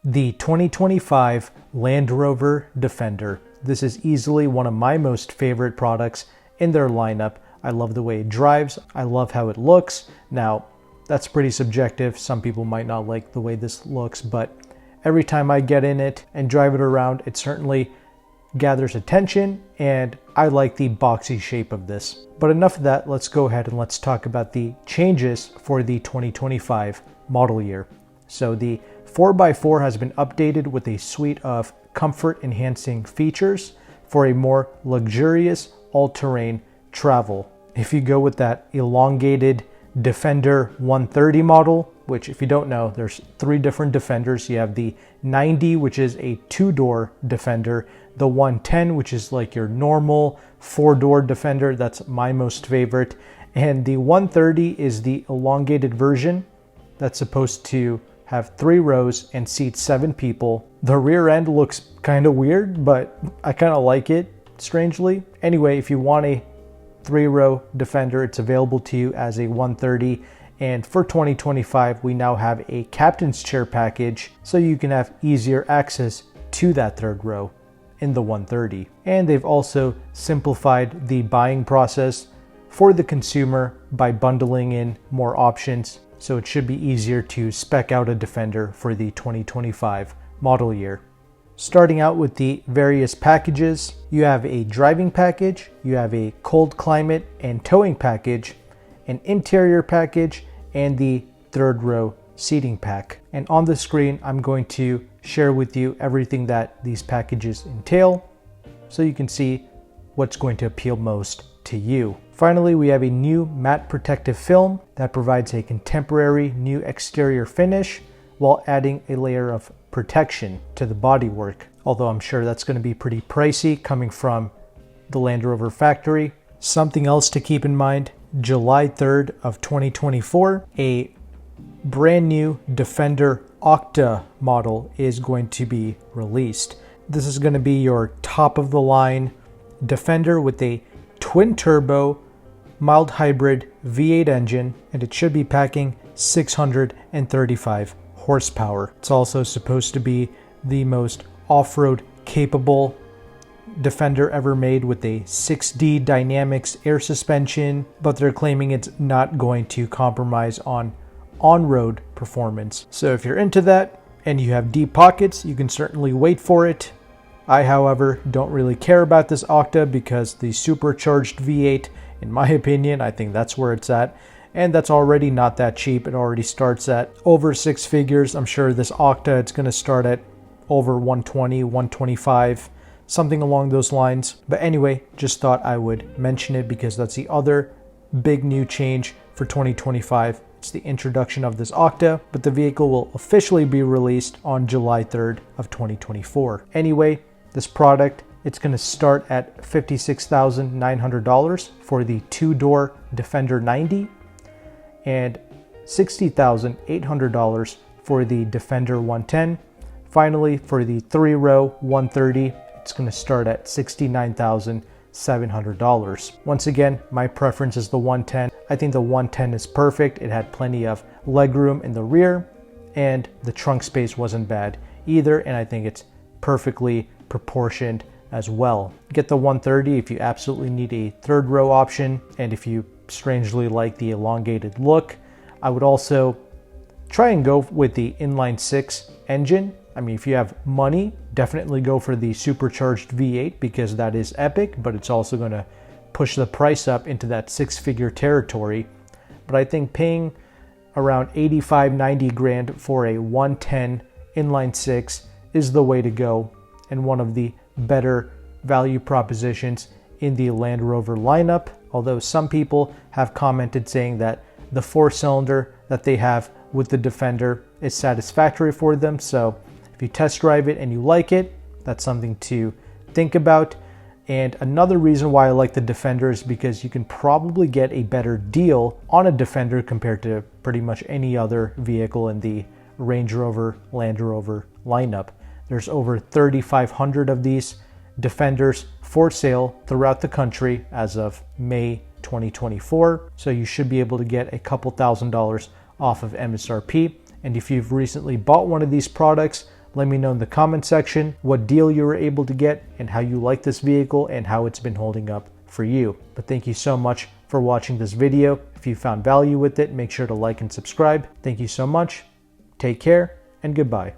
The 2025 Land Rover Defender. This is easily one of my most favorite products in their lineup. I love the way it drives. I love how it looks. Now, that's pretty subjective. Some people might not like the way this looks, but every time I get in it and drive it around, it certainly gathers attention, and I like the boxy shape of this. But enough of that, let's go ahead and let's talk about the changes for the 2025 model year. So the 4x4 has been updated with a suite of comfort-enhancing features for a more luxurious all-terrain travel. If you go with that elongated Defender 130 model, which if you don't know, there's three different Defenders. You have the 90, which is a two-door Defender, the 110, which is like your normal four-door Defender. That's my most favorite. And the 130 is the elongated version that's supposed to have 3 rows and seat 7 people. The rear end looks kind of weird, but I kind of like it, strangely. Anyway, if you want a 3-row Defender, it's available to you as a 130. And for 2025, we now have a captain's chair package, so you can have easier access to that 3rd row in the 130. And they've also simplified the buying process for the consumer by bundling in more options. So it should be easier to spec out a Defender for the 2025 model year. Starting out with the various packages, you have a driving package, you have a cold climate and towing package, an interior package, and the 3rd row seating pack. And on the screen, I'm going to share with you everything that these packages entail, so you can see what's going to appeal most to you. Finally, we have a new matte protective film that provides a contemporary new exterior finish while adding a layer of protection to the bodywork. Although I'm sure that's going to be pretty pricey coming from the Land Rover factory. Something else to keep in mind, July 3rd of 2024, a brand new Defender Octa model is going to be released. This is going to be your top of the line Defender with a twin turbo mild hybrid V8 engine, and it should be packing 635 horsepower. It's also supposed to be the most off-road capable Defender ever made with a 6D Dynamics air suspension, but they're claiming it's not going to compromise on-road performance. So if you're into that and you have deep pockets, you can certainly wait for it. I, however, don't really care about this Octa because the supercharged V8, in my opinion, I think that's where it's at. And that's already not that cheap. It already starts at over 6 figures. I'm sure this Octa, it's going to start at over 120, 125, something along those lines. But anyway, just thought I would mention it because that's the other big new change for 2025. It's the introduction of this Octa, but the vehicle will officially be released on July 3rd of 2024. Anyway, this product, it's going to start at $56,900 for the 2-door Defender 90 and $60,800 for the Defender 110. Finally, for the 3-row 130, it's going to start at $69,700. Once again, my preference is the 110. I think the 110 is perfect. It had plenty of legroom in the rear, and the trunk space wasn't bad either, and I think it's perfectly proportioned as well. Get the 130 if you absolutely need a 3rd row option, and if you strangely like the elongated look. I would also try and go with the inline-6 engine. I mean, if you have money, definitely go for the supercharged V8 because that is epic, but it's also going to push the price up into that 6-figure territory. But I think paying around 85, 90 grand for a 110 inline-6 is the way to go, and one of the better value propositions in the Land Rover lineup. Although some people have commented saying that the 4-cylinder that they have with the Defender is satisfactory for them. So if you test drive it and you like it, that's something to think about. And another reason why I like the Defender is because you can probably get a better deal on a Defender compared to pretty much any other vehicle in the Range Rover, Land Rover lineup. There's over 3,500 of these Defenders for sale throughout the country as of May 2024. So you should be able to get a couple $1,000s off of MSRP. And if you've recently bought one of these products, Let me know in the comment section what deal you were able to get and how you like this vehicle and how it's been holding up for you. But thank you so much for watching this video. If you found value with it, make sure to like and subscribe. Thank you so much. Take care and goodbye.